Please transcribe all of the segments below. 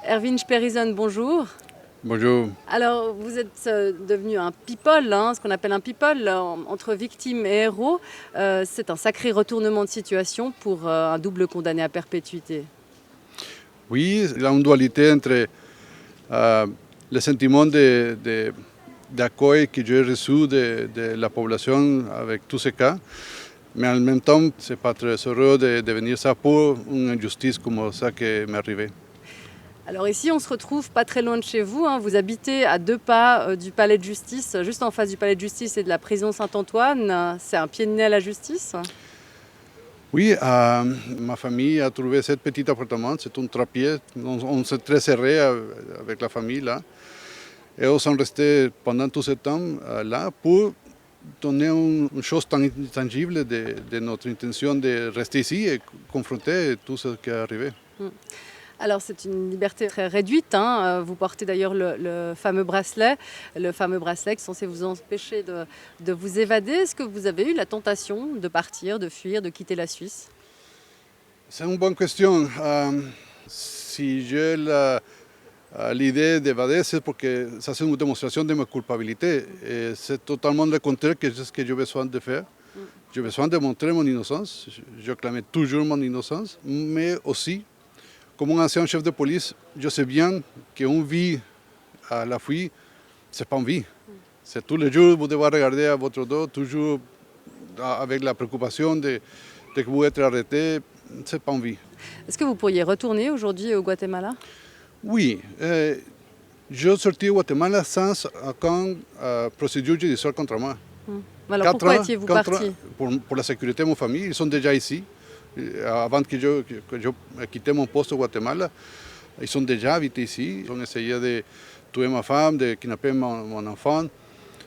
Erwin Sperrison, bonjour. Bonjour. Alors, vous êtes devenu un people, ce qu'on appelle un people, entre victime et héros. C'est un sacré retournement de situation pour un double condamné à perpétuité. Oui, il y a une dualité entre le sentiment d'accueil que j'ai reçu de la population avec tous ces cas, mais en même temps, c'est pas très heureux de venir ça pour une injustice comme ça qui m'est arrivé. Alors ici, on se retrouve pas très loin de chez vous. Vous habitez à 2 pas du palais de justice, juste en face du palais de justice et de la prison Saint-Antoine. C'est un pied de nez à la justice. Oui, ma famille a trouvé ce petit appartement, c'est un trépied, on s'est très serré avec la famille là. Et ils sont restés pendant tout ce temps là pour donner une chose tangible de notre intention de rester ici et confronter tout ce qui est arrivé. Alors c'est une liberté très réduite. Vous portez d'ailleurs le fameux bracelet qui est censé vous empêcher de vous évader. Est-ce que vous avez eu la tentation de partir, de fuir, de quitter la Suisse? C'est une bonne question. Si j'ai l'idée d'évader, c'est parce que ça c'est une démonstration de ma culpabilité. Et c'est totalement le contraire que ce que j'ai besoin de faire. J'ai besoin de montrer mon innocence. Je clame toujours mon innocence, mais aussi, comme un ancien chef de police, je sais bien qu'une vie à la fuite, ce n'est pas une vie. C'est tous les jours, vous devez regarder à votre dos, toujours avec la préoccupation de que vous êtes arrêté, ce n'est pas une vie. Est-ce que vous pourriez retourner aujourd'hui au Guatemala? Oui, je suis sorti au Guatemala sans aucune procédure judiciaire contre moi. Alors pourquoi étiez-vous parti? Pour la sécurité de ma famille, ils sont déjà ici. Avant que je quitte mon poste au Guatemala, ils sont déjà habités ici. Ils ont essayé de tuer ma femme, de kidnapper mon enfant.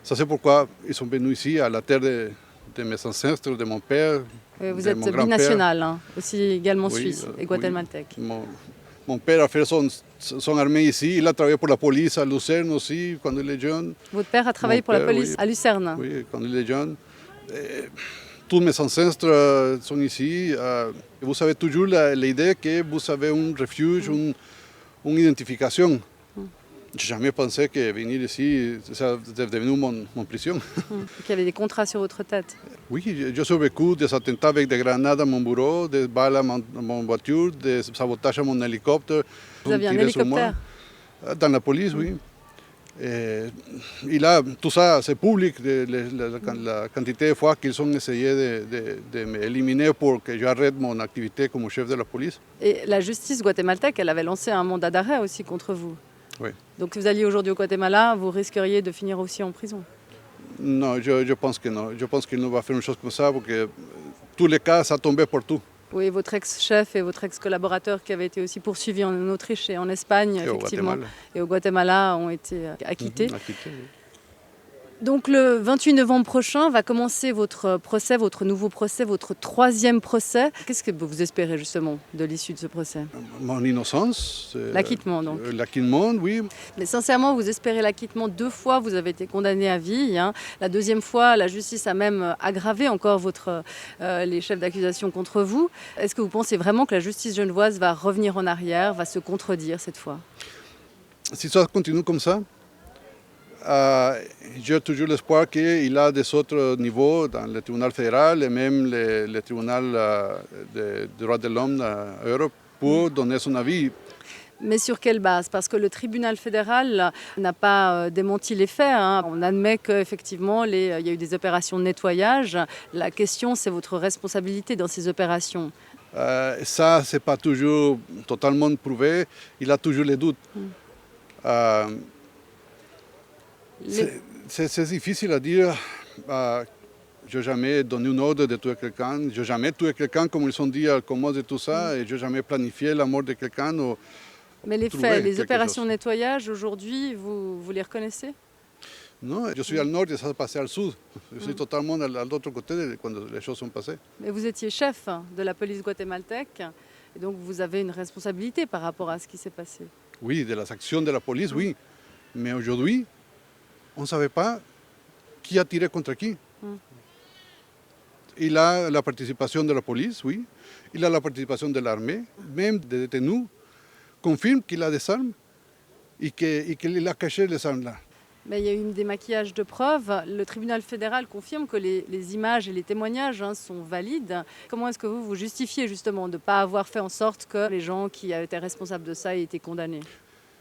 Ça c'est pourquoi ils sont venus ici, à la terre de mes ancêtres, de mon père, vous de êtes mon grand-père. binational, aussi également Oui, suisse et guatémaltèque. Oui. Mon père a fait son armée ici. Il a travaillé pour la police à Lucerne aussi, quand il est jeune. Votre père a travaillé pour la police oui, à Lucerne? Oui, quand il est jeune. Tous mes ancêtres sont ici. Vous avez toujours l'idée que vous avez un refuge, une identification. Je n'ai jamais pensé que venir ici, ça est devenu mon prison. Qu'il y avait des contrats sur votre tête? Oui, j'ai survécu des attentats avec des grenades à mon bureau, des balles à mon voiture, des sabotages à mon hélicoptère. Vous aviez un hélicoptère? Dans la police, oui. Et là, tout ça, c'est public, la quantité de fois qu'ils ont essayé de m'éliminer pour que j'arrête mon activité comme chef de la police. Et la justice guatémaltèque, elle avait lancé un mandat d'arrêt aussi contre vous. Oui. Donc si vous alliez aujourd'hui au Guatemala, vous risqueriez de finir aussi en prison? Non, je pense que non. Je pense qu'il ne va faire une chose comme ça parce que tous les cas, ça tombait partout. Oui, votre ex-chef et votre ex-collaborateur qui avaient été aussi poursuivis en Autriche et en Espagne, effectivement, et au Guatemala ont été acquittés. Acquittés, oui. Donc le 28 novembre prochain va commencer votre procès, votre nouveau procès, votre 3e procès. Qu'est-ce que vous espérez justement de l'issue de ce procès? Mon innocence. L'acquittement donc. L'acquittement, oui. Mais sincèrement, vous espérez l'acquittement 2 fois, vous avez été condamné à vie. La 2e fois, la justice a même aggravé encore les chefs d'accusation contre vous. Est-ce que vous pensez vraiment que la justice genevoise va revenir en arrière, va se contredire cette fois? Si ça continue comme ça, j'ai toujours l'espoir qu'il y a des autres niveaux dans le tribunal fédéral et même le tribunal des droits de l'homme en Europe pour donner son avis. Mais sur quelle base? Parce que le tribunal fédéral n'a pas démenti les faits. On admet qu'effectivement, il y a eu des opérations de nettoyage. La question, c'est votre responsabilité dans ces opérations. Ça, ce n'est pas toujours totalement prouvé. Il a toujours les doutes. C'est difficile à dire. Je n'ai jamais donné un ordre de tuer quelqu'un. Je n'ai jamais tué quelqu'un, comme ils ont dit à cause de tout ça. Et je n'ai jamais planifié la mort de quelqu'un. Mais les faits, les opérations de nettoyage, aujourd'hui, vous les reconnaissez? Non, je suis au nord et ça s'est passé au sud. Je suis totalement à l'autre côté quand les choses sont passées. Mais vous étiez chef de la police guatémaltèque. Et donc vous avez une responsabilité par rapport à ce qui s'est passé. Oui, de las actions de la police, oui. Mais aujourd'hui, on ne savait pas qui a tiré contre qui. Il a la participation de la police, oui. Il a la participation de l'armée, même des détenus confirme qu'il a des armes et qu'il a caché les armes là. Mais il y a eu des maquillages de preuves. Le tribunal fédéral confirme que les images et les témoignages sont valides. Comment est-ce que vous justifiez justement de ne pas avoir fait en sorte que les gens qui étaient responsables de ça aient été condamnés?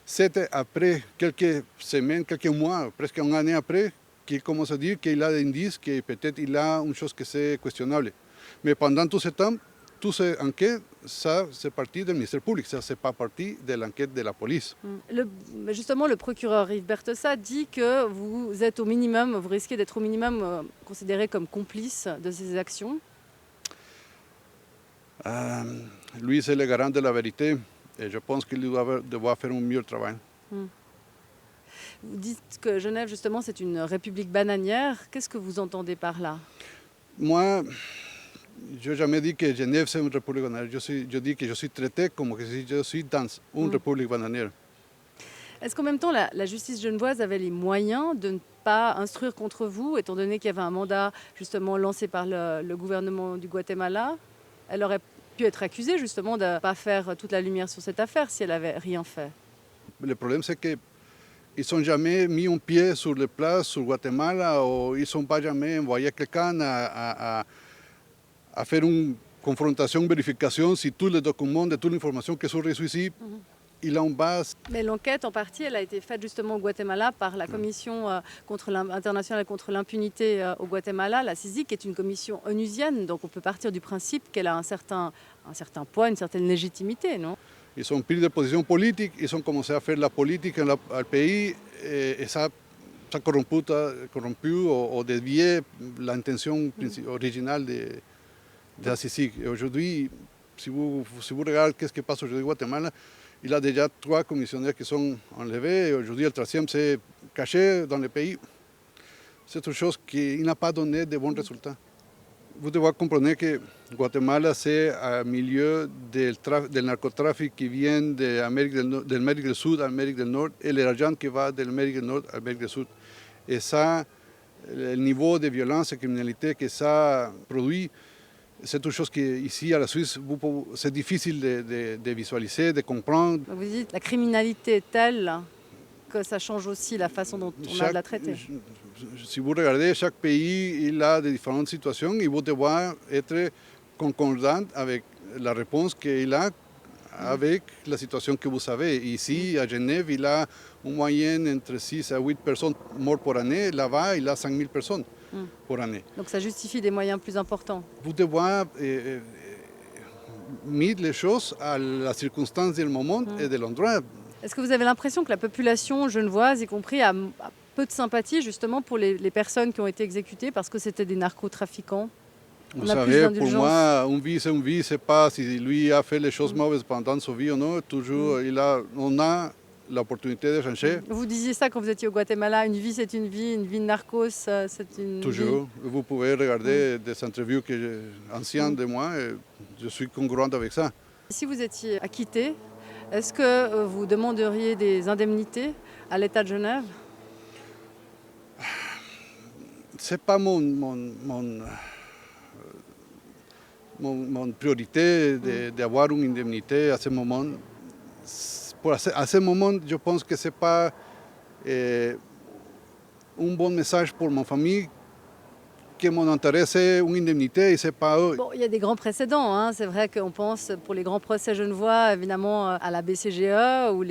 C'était après quelques semaines, quelques mois, presque une année après, qu'il commence à dire qu'il a des indices, que peut-être il a une chose que c'est questionnable. Mais pendant tout ce temps, toutes ces enquêtes, ça, c'est parti du ministère public, ça, c'est pas parti de l'enquête de la police. Justement, le procureur Yves Bertossa dit que vous êtes au minimum, vous risquez d'être au minimum considéré comme complice de ces actions. Lui, c'est le garant de la vérité et je pense qu'il doit faire un meilleur travail. Vous dites que Genève, justement, c'est une république bananière. Qu'est-ce que vous entendez par là? Moi, je n'ai jamais dit que Genève c'est une république bananière. Je dis que je suis traité comme si je suis dans une république bananière. Est-ce qu'en même temps, la justice genevoise avait les moyens de ne pas instruire contre vous, étant donné qu'il y avait un mandat justement lancé par le gouvernement du Guatemala? Elle aurait pu être accusée justement de ne pas faire toute la lumière sur cette affaire si elle n'avait rien fait. Le problème, c'est qu'ils n'ont jamais mis un pied sur les places, sur Guatemala, ou ils n'ont pas jamais envoyé quelqu'un à faire une confrontation, une vérification si tous les documents, de toute l'information qui sont reçus ici, il a une base. Mais l'enquête en partie, elle a été faite justement au Guatemala par la commission internationale contre l'impunité au Guatemala, la CICIG, qui est une commission onusienne. Donc on peut partir du principe qu'elle a un certain poids, une certaine légitimité, non? Ils ont pris des positions politiques, ils ont commencé à faire la politique dans le pays et ça a corrompu ou dévié l'intention originale de la CICIG. Et aujourd'hui, si vous regardez ce qui passe aujourd'hui au Guatemala, il y a déjà 3 commissionnaires qui sont enlevés et aujourd'hui le 3e s'est caché dans le pays. C'est une chose qui n'a pas donné de bons résultats. Vous devez comprendre que Guatemala c'est un milieu del narcotrafic qui vient de l'Amérique du Sud à l'Amérique du Nord et l'argent qui va de l'Amérique du Nord à l'Amérique du Sud. Et ça, le niveau de violence et de criminalité que ça produit, c'est une chose qui, ici à la Suisse, c'est difficile de visualiser, de comprendre. Vous dites la criminalité est telle que ça change aussi la façon dont on a de la traiter. Si vous regardez, chaque pays il a de différentes situations et vous devez être concordant avec la réponse qu'il a avec la situation que vous avez. Ici, à Genève, il a une moyenne entre 6 à 8 personnes mortes par année. Là-bas, il a 5 000 personnes par année. Donc ça justifie des moyens plus importants. Vous devez mettre les choses à la circonstance du moment et de l'endroit. Est-ce que vous avez l'impression que la population genevoise, y compris, a peu de sympathie justement pour les personnes qui ont été exécutées parce que c'était des narcotrafiquants? Vous savez, pour moi, une vie, c'est une vie. C'est pas si lui a fait les choses mauvaises pendant sa vie ou non. Toujours, on a l'opportunité de changer. Vous disiez ça quand vous étiez au Guatemala, une vie c'est une vie de narcos c'est une Toujours. vie. Vous pouvez regarder des interviews anciennes de moi et je suis congruente avec ça. Si vous étiez acquitté, est-ce que vous demanderiez des indemnités à l'État de Genève? C'est pas mon priorité d'avoir une indemnité à ce moment. À ce moment, je pense que ce n'est pas un bon message pour ma famille que mon intérêt c'est une indemnité et c'est pas eux. Bon, il y a des grands précédents, hein. C'est vrai qu'on pense pour les grands procès genevois évidemment à la BCGE où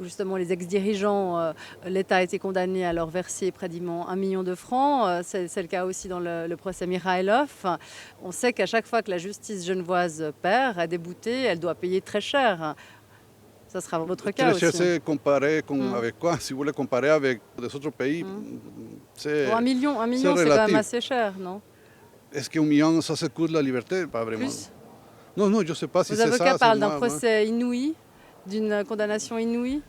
justement les ex-dirigeants, l'État a été condamné à leur verser près d'1 million de francs. C'est le cas aussi dans le procès Mikhailov. On sait qu'à chaque fois que la justice genevoise perd, est déboutée, elle doit payer très cher. Ça sera votre cas Très cher, aussi. c'est comparé avec quoi? Si vous voulez comparer avec des autres pays, c'est Bon, 1 million c'est quand même assez cher, non? Est-ce qu'un million, ça se coûte la liberté? Pas vraiment. Plus? Non, je ne sais pas si Vos c'est ça. avocats parlent d'un procès inouï, d'une condamnation inouïe.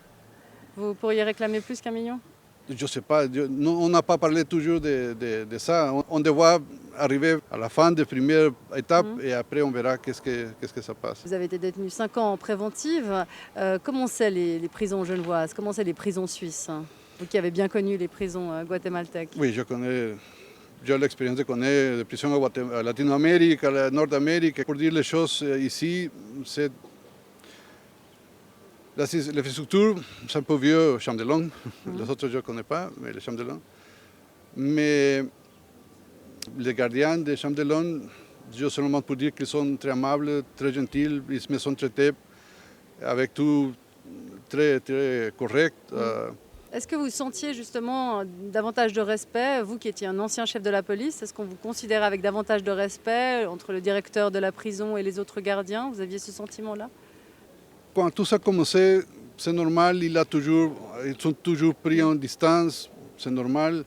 Vous pourriez réclamer plus qu'1 million? Je ne sais pas. On n'a pas parlé toujours de ça. On doit arriver à la fin de la première étape et après on verra qu'est-ce que ça passe. Vous avez été détenu 5 ans en préventive. Comment c'est les prisons genevoises? Comment c'est les prisons suisses? Vous qui avez bien connu les prisons guatémaltèques. Oui, je connais. J'ai l'expérience de connaître les prisons à Latino-Amérique, à Nord-Amérique. Pour dire les choses ici, L'infrastructure, c'est un peu vieux, Champ-de-Lons. Les autres, je ne connais pas, mais le Champ-de-Lons. Mais les gardiens de Champ-de-Lons, je seulement pour dire qu'ils sont très amables, très gentils, ils me sont traités avec tout très, très correct. Est-ce que vous sentiez justement davantage de respect, vous qui étiez un ancien chef de la police, est-ce qu'on vous considère avec davantage de respect entre le directeur de la prison et les autres gardiens? Vous aviez ce sentiment-là? Quand tout ça a commencé, c'est normal, ils sont toujours pris en distance, c'est normal.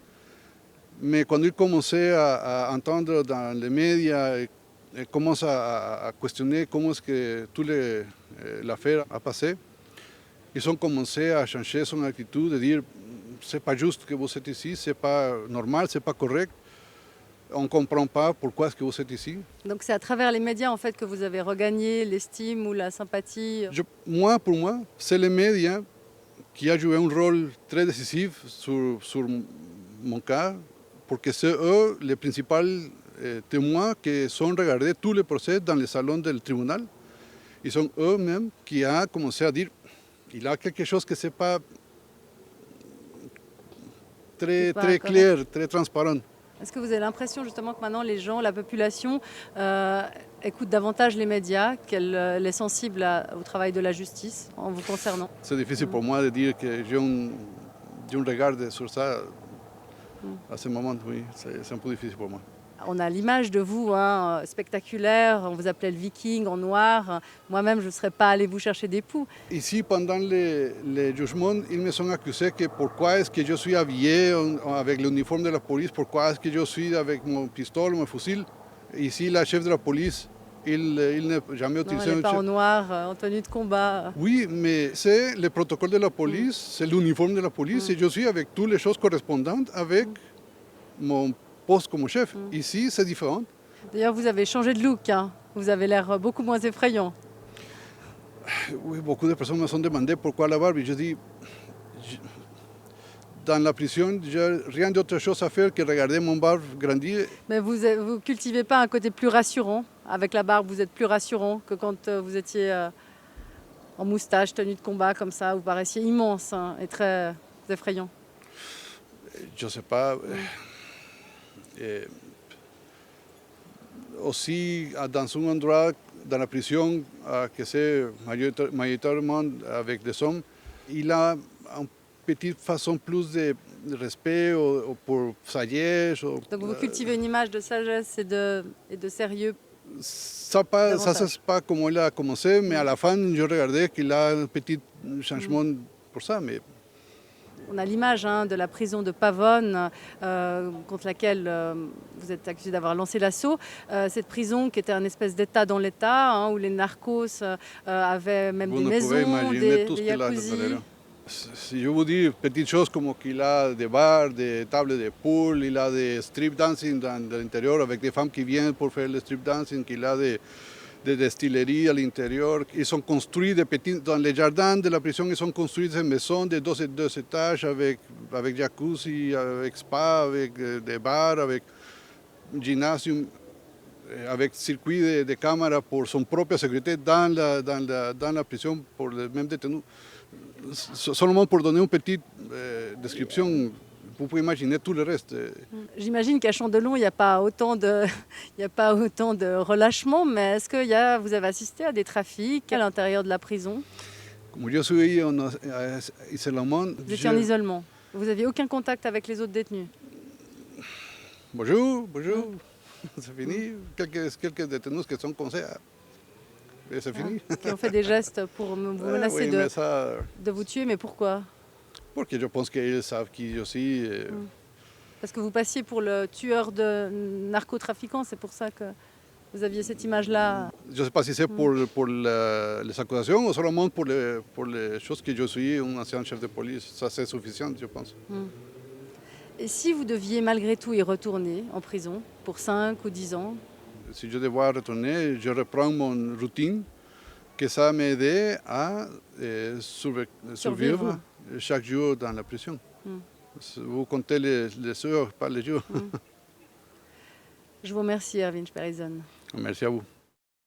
Mais quand ils commençaient à entendre dans les médias, ils commencent à questionner comment est-ce que toute l'affaire a passé, ils ont commencé à changer son attitude, de dire c'est pas juste que vous êtes ici, c'est pas normal, c'est pas correct, on ne comprend pas pourquoi est-ce que vous êtes ici. Donc c'est à travers les médias en fait que vous avez regagné l'estime ou la sympathie? Pour moi, c'est les médias qui ont joué un rôle très décisif sur mon cas, parce que c'est eux les principaux témoins qui sont regardés tous les procès dans le salon du tribunal. Ils sont eux-mêmes qui ont commencé à dire il y a quelque chose que ce n'est pas très clair, très transparent. Est-ce que vous avez l'impression justement que maintenant les gens, la population, écoute davantage les médias, qu'elle est sensible au travail de la justice en vous concernant? C'est difficile pour moi de dire que j'ai un regard sur ça à ce moment, oui, c'est un peu difficile pour moi. On a l'image de vous, hein, spectaculaire, on vous appelait le viking en noir. Moi-même, je ne serais pas allé vous chercher des poux. Ici, pendant le jugement, ils me sont accusés que pourquoi est-ce que je suis habillé avec l'uniforme de la police, pourquoi est-ce que je suis avec mon pistolet, mon fusil. Ici, la chef de la police, il n'a jamais utilisé... Non, elle n'est pas en noir, en tenue de combat. Oui, mais c'est le protocole de la police, c'est l'uniforme de la police, et je suis avec toutes les choses correspondantes avec mon poste comme chef. Ici, c'est différent. D'ailleurs, vous avez changé de look, hein. Vous avez l'air beaucoup moins effrayant. Oui, beaucoup de personnes me sont demandé pourquoi la barbe. Je dis, dans la prison, je n'ai rien d'autre chose à faire que regarder mon barbe grandir. Mais vous ne cultivez pas un côté plus rassurant? Avec la barbe, vous êtes plus rassurant que quand vous étiez en moustache, tenue de combat comme ça. Vous paraissiez immense, hein, et très effrayant. Je ne sais pas. Aussi, dans un endroit, dans la prison, que c'est majoritairement avec des hommes, il a une petite façon plus de respect ou pour sagesse. Donc vous cultivez une image de sagesse et de sérieux. Ça ne c'est pas comme il a commencé, mais à la fin, je regardais qu'il a un petit changement pour ça. Mais on a l'image de la prison de Pavone, contre laquelle vous êtes accusé d'avoir lancé l'assaut. Cette prison qui était un espèce d'État dans l'État, où les narcos avaient même des maisons, des jacuzzi. Si je vous dis petites choses comme qu'il a des bars, des tables de pool, il a des strip dancing dans l'intérieur avec des femmes qui viennent pour faire le strip dancing, qu'il a des destilleries à l'intérieur. Ils sont construits dans les jardins de la prison, ils sont construits des maisons de 2 étages avec jacuzzi, avec spa, avec des bars, avec gymnasium, avec circuit de caméras pour son propre sécurité dans la prison pour les mêmes détenus. Seulement pour donner une petite description, vous pouvez imaginer tout le reste. J'imagine qu'à Chandelon, il n'y a pas autant de relâchement, mais est-ce que vous avez assisté à des trafics à l'intérieur de la prison? Comme je suis en isolement... Vous étiez en isolement. Vous n'aviez aucun contact avec les autres détenus? Bonjour. C'est fini. Quelques détenus qui sont comme ça. Et c'est fini. Qui ont fait des gestes pour vous menacer de vous tuer, mais pourquoi? Parce que je pense qu'ils savent qui je suis. Parce que vous passiez pour le tueur de narcotrafiquants, c'est pour ça que vous aviez cette image-là? Je ne sais pas si c'est pour les accusations ou seulement pour les choses que je suis un ancien chef de police. Ça, c'est suffisant, je pense. Et si vous deviez malgré tout y retourner en prison pour 5 ou 10 ans? Si je devais retourner, je reprends mon routine, que ça m'aide à survivre chaque jour dans la prison. Vous comptez les heures, pas les jours. Je vous remercie, Erwin Sperrizon. Merci à vous.